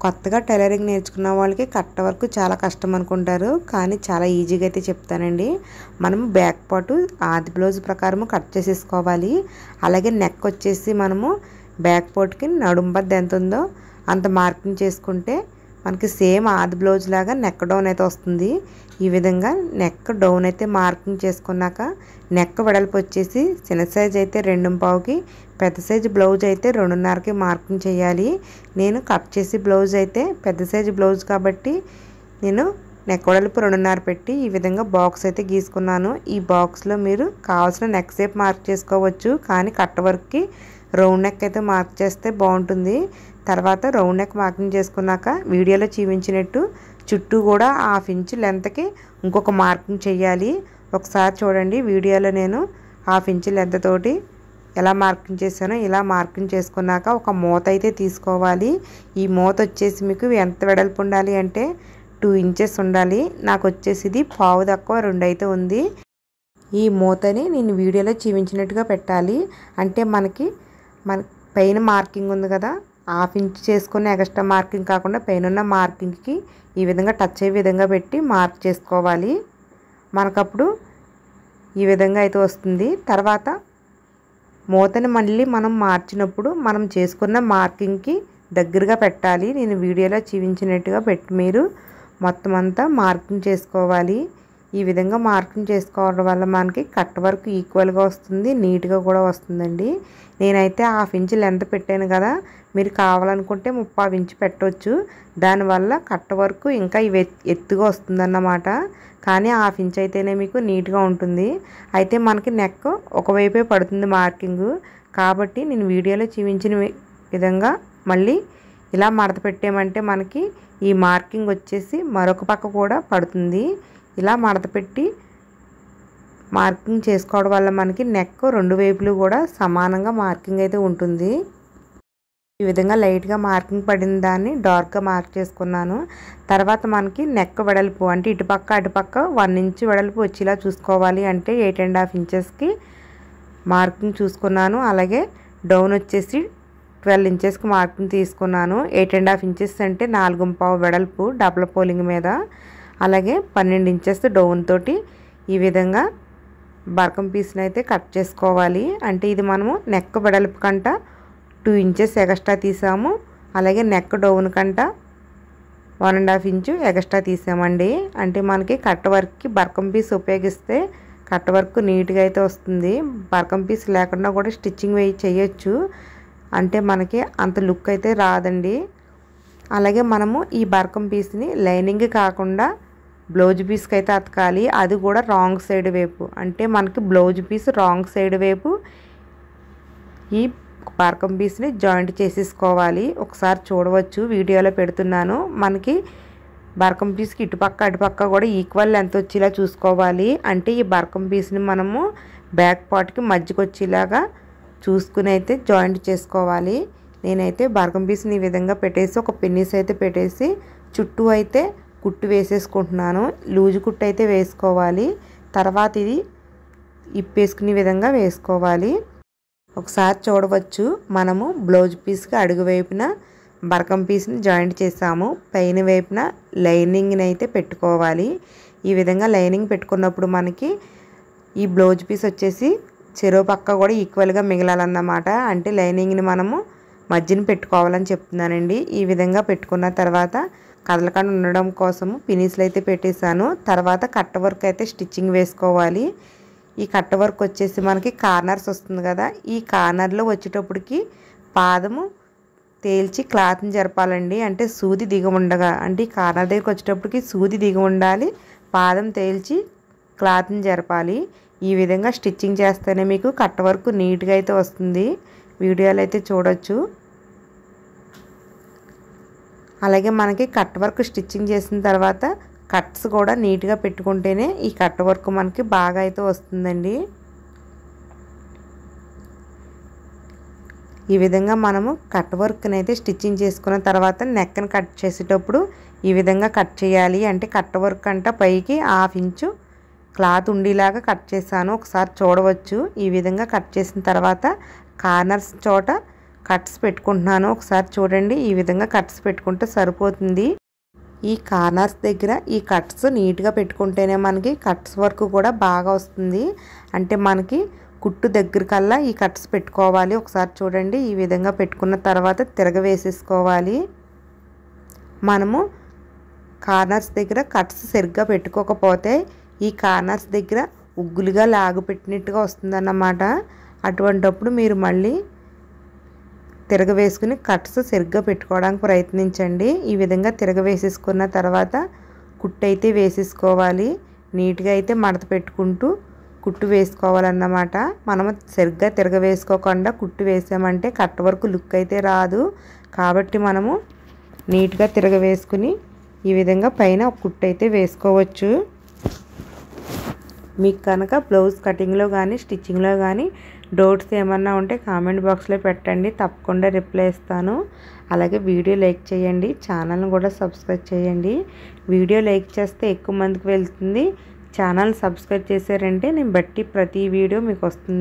కొత్తగా టైలరింగ్ నేర్చుకున్న వాళ్ళకి కట్ వర్క్ చాలా కష్టం అనుకుంటారు, కానీ చాలా ఈజీగా అయితే చెప్తానండి. మనము బ్యాక్ పార్ట్ ఆది బ్లౌజ్ ప్రకారం కట్ చేసేసుకోవాలి. అలాగే నెక్ వచ్చేసి మనము బ్యాక్ పార్ట్కి నడుం బద్ద ఎంత ఉందో అంత మార్కింగ్ చేసుకుంటే మనకి సేమ్ ఆది బ్లౌజ్ లాగా నెక్ డౌన్ అయితే వస్తుంది. ఈ విధంగా నెక్ డౌన్ అయితే మార్కింగ్ చేసుకున్నాక నెక్ వెడల్పు వచ్చేసి చిన్న సైజ్ అయితే 2.5కి, పెద్ద సైజు బ్లౌజ్ అయితే 2.5కి మార్కింగ్ చేయాలి. నేను కట్ చేసి బ్లౌజ్ అయితే పెద్ద సైజు బ్లౌజ్ కాబట్టి నేను నెక్ వెడల్పు 2.5 పెట్టి ఈ విధంగా బాక్స్ అయితే గీసుకున్నాను. ఈ బాక్స్లో మీరు కావాల్సిన నెక్ షేప్ మార్క్ చేసుకోవచ్చు, కానీ కట్ వర్క్కి రౌండ్ నెక్ అయితే మార్క్ చేస్తే బాగుంటుంది. తర్వాత రౌండ్ నెక్ మార్కింగ్ చేసుకున్నాక వీడియోలో చూపించినట్టు చుట్టూ కూడా 1/2 ఇంచ్ లెంత్కి ఇంకొక మార్కింగ్ చేయాలి. ఒకసారి చూడండి, వీడియోలో నేను 1/2 ఇంచ్ లెంత్ తోటి ఎలా మార్కింగ్ చేశానో ఇలా మార్కింగ్ చేసుకున్నాక ఒక మూత అయితే తీసుకోవాలి. ఈ మూత వచ్చేసి మీకు ఎంత వెడల్పు ఉండాలి అంటే 2 ఇంచెస్ ఉండాలి. నాకు వచ్చేసి ఇది పావు తక్కువ 2 అయితే ఉంది. ఈ మూతని నేను వీడియోలో చూపించినట్టుగా పెట్టాలి. అంటే మన పైన మార్కింగ్ ఉంది కదా, 1/2 ఇంచ్ చేసుకుని ఎక్స్ట్రా మార్కింగ్ కాకుండా పైన ఉన్న మార్కింగ్కి ఈ విధంగా టచ్ అయ్యే విధంగా పెట్టి మార్క్ చేసుకోవాలి. మనకప్పుడు ఈ విధంగా అయితే వస్తుంది. తర్వాత మూతని మళ్ళీ మనం మార్చినప్పుడు మనం చేసుకున్న మార్కింగ్కి దగ్గరగా పెట్టాలి. నేను వీడియోలో చూపించినట్టుగా పెట్టి మీరు మొత్తం అంతా మార్కింగ్ చేసుకోవాలి. ఈ విధంగా మార్కింగ్ చేసుకోవడం వల్ల మనకి కట్ వర్క్ ఈక్వల్గా వస్తుంది, నీట్గా కూడా వస్తుందండి. నేనైతే 1/2 ఇంచ్ లెంత్ పెట్టాను కదా, మీరు కావాలనుకుంటే 3/4 ఇంచ్ పెట్టవచ్చు. దానివల్ల కట్ వర్క్ ఇంకా ఎత్తుగా వస్తుందన్నమాట. కానీ 1/2 ఇంచ్ అయితేనే మీకు నీట్గా ఉంటుంది. అయితే మనకి నెక్ ఒకవైపే పడుతుంది మార్కింగ్ కాబట్టి నేను వీడియోలో చూపించిన విధంగా మళ్ళీ ఇలా మడత పెట్టామంటే మనకి ఈ మార్కింగ్ వచ్చేసి మరొక పక్క కూడా పడుతుంది. ఇలా మడత పెట్టి మార్కింగ్ చేసుకోవడం వల్ల మనకి నెక్ 2 వైపులు కూడా సమానంగా మార్కింగ్ అయితే ఉంటుంది. ఈ విధంగా లైట్గా మార్కింగ్ పడిన దాన్ని డార్క్గా మార్క్ చేసుకున్నాను. తర్వాత మనకి నెక్ వెడల్పు అంటే ఇటుపక్క అటుపక్క 1 ఇంచ్ వెడల్పు వచ్చేలా చూసుకోవాలి. అంటే 8.5 ఇంచెస్కి మార్కింగ్ చూసుకున్నాను. అలాగే డౌన్ వచ్చేసి 12 ఇంచెస్కి మార్కింగ్ తీసుకున్నాను. 8.5 ఇంచెస్ అంటే 4.5 వెడల్పు డబుల్ పోలింగ్ మీద. అలాగే 12 ఇంచెస్ డౌన్ తోటి ఈ విధంగా బరకం పీస్ని అయితే కట్ చేసుకోవాలి. అంటే ఇది మనము నెక్ వెడల్పు కంట 2 ఇంచెస్ ఎక్స్ట్రా తీసాము. అలాగే నెక్ డౌన్ కంట 1.5 ఇంచు ఎక్స్ట్రా తీసామండి. అంటే మనకి కట్ వర్క్కి బరకం పీస్ ఉపయోగిస్తే కట్ వర్క్ నీట్గా అయితే వస్తుంది. బరకం పీస్ లేకుండా కూడా స్టిచ్చింగ్ చేయొచ్చు, అంటే మనకి అంత లుక్ అయితే రాదండి. అలాగే మనము ఈ బరకం పీస్ని లైనింగ్ కాకుండా బ్లౌజ్ పీస్కి అయితే అతకాలి. అది కూడా రాంగ్ సైడ్ వైపు, అంటే మనకి బ్లౌజ్ పీస్ రాంగ్ సైడ్ వైపు ఈ బరకం పీస్ని జాయింట్ చేసేసుకోవాలి. ఒకసారి చూడవచ్చు, వీడియోలో పెడుతున్నాను. మనకి బరకం పీస్కి ఇటుపక్క అటుపక్క కూడా ఈక్వల్ లెంత్ వచ్చేలా చూసుకోవాలి. అంటే ఈ బరకం పీస్ని మనము బ్యాక్ పార్ట్కి మధ్యకి వచ్చేలాగా చూసుకుని అయితే జాయింట్ చేసుకోవాలి. నేనైతే బరకం పీస్ని ఈ విధంగా పెట్టేసి ఒక పిన్నీస్ అయితే పెట్టేసి చుట్టూ అయితే కుట్టు వేసేసుకుంటున్నాను. లూజు కుట్టు అయితే వేసుకోవాలి. తర్వాత ఇది ఇప్పేసుకునే విధంగా వేసుకోవాలి. ఒకసారి చూడవచ్చు, మనము బ్లౌజ్ పీస్కి అడుగు వైపున బరకం పీస్ని జాయింట్ చేసాము. పైన వైపున లైనింగ్ని అయితే పెట్టుకోవాలి. ఈ విధంగా లైనింగ్ పెట్టుకున్నప్పుడు మనకి ఈ బ్లౌజ్ పీస్ వచ్చేసి చెరో పక్క కూడా ఈక్వల్గా మిగలాలన్నమాట. అంటే లైనింగ్ని మనము మధ్యన పెట్టుకోవాలని చెప్తున్నానండి. ఈ విధంగా పెట్టుకున్న తర్వాత కదలకుండా ఉండడం కోసము పినీస్లు అయితే పెట్టేశాను. తర్వాత కట్ వర్క్ అయితే స్టిచ్చింగ్ వేసుకోవాలి. ఈ కట్ వర్క్ వచ్చేసి మనకి కార్నర్స్ వస్తుంది కదా, ఈ కార్నర్లో వచ్చేటప్పటికి పాదము తేల్చి క్లాత్ని జరపాలండి. అంటే సూది దిగి ఉండగా, అంటే ఈ కార్నర్ దగ్గరికి వచ్చేటప్పటికి సూది దిగి ఉండాలి, పాదం తేల్చి క్లాత్ని జరపాలి. ఈ విధంగా స్టిచ్చింగ్ చేస్తేనే మీకు కట్ వర్క్ నీట్గా అయితే వస్తుంది. వీడియోలో అయితే చూడొచ్చు. అలాగే మనకి కట్ వర్క్ స్టిచ్చింగ్ చేసిన తర్వాత కట్స్ కూడా నీట్గా పెట్టుకుంటేనే ఈ కట్ వర్క్ మనకి బాగా అయితే వస్తుందండి. ఈ విధంగా మనము కట్ వర్క్ని అయితే స్టిచ్చింగ్ చేసుకున్న తర్వాత నెక్ని కట్ చేసేటప్పుడు ఈ విధంగా కట్ చేయాలి. అంటే కట్ వర్క్ అంట పైకి 1/2 ఇంచు క్లాత్ ఉండేలాగా కట్ చేశాను. ఒకసారి చూడవచ్చు. ఈ విధంగా కట్ చేసిన తర్వాత కార్నర్స్ చోట కట్స్ పెట్టుకుంటున్నాను. ఒకసారి చూడండి, ఈ విధంగా కట్స్ పెట్టుకుంటే సరిపోతుంది. ఈ కార్నర్స్ దగ్గర ఈ కట్స్ నీట్గా పెట్టుకుంటేనే మనకి కట్స్ వర్క్ కూడా బాగా వస్తుంది. అంటే మనకి కుట్టు దగ్గరకల్లా ఈ కట్స్ పెట్టుకోవాలి. ఒకసారి చూడండి, ఈ విధంగా పెట్టుకున్న తర్వాత తిరగవేసేసుకోవాలి. మనము కార్నర్స్ దగ్గర కట్స్ సరిగ్గా పెట్టుకోకపోతే ఈ కార్నర్స్ దగ్గర ఉగ్గులుగా లాగు పెట్టినట్టుగా వస్తుందన్నమాట. అటువంటప్పుడు మీరు మళ్ళీ తిరగవేసుకుని కట్స్ సరిగ్గా పెట్టుకోవడానికి ప్రయత్నించండి. ఈ విధంగా తిరగవేసేసుకున్న తర్వాత కుట్టు అయితే వేసేసుకోవాలి. నీట్గా అయితే మడత పెట్టుకుంటూ కుట్టు వేసుకోవాలన్నమాట. మనము సరిగ్గా తిరగవేసుకోకుండా కుట్టు వేసామంటే కట్ వరకు లుక్ అయితే రాదు. కాబట్టి మనము నీట్గా తిరగవేసుకుని ఈ విధంగా పైన ఒక కుట్టు అయితే వేసుకోవచ్చు. మీకు కనుక బ్లౌజ్ కటింగ్లో కానీ స్టిచ్చింగ్లో కానీ డౌట్స్ ఏమన్నా ఉంటే కామెంట్ బాక్స్లో పెట్టండి, తప్పకుండా రిప్లై ఇస్తాను. అలాగే వీడియో లైక్ చేయండి, ఛానల్ని కూడా సబ్స్క్రైబ్ చేయండి. వీడియో లైక్ చేస్తే ఎక్కువ మందికి వెళ్తుంది. ఛానల్ సబ్స్క్రైబ్ చేశారంటే నేను బట్టి ప్రతి వీడియో మీకు వస్తుంది.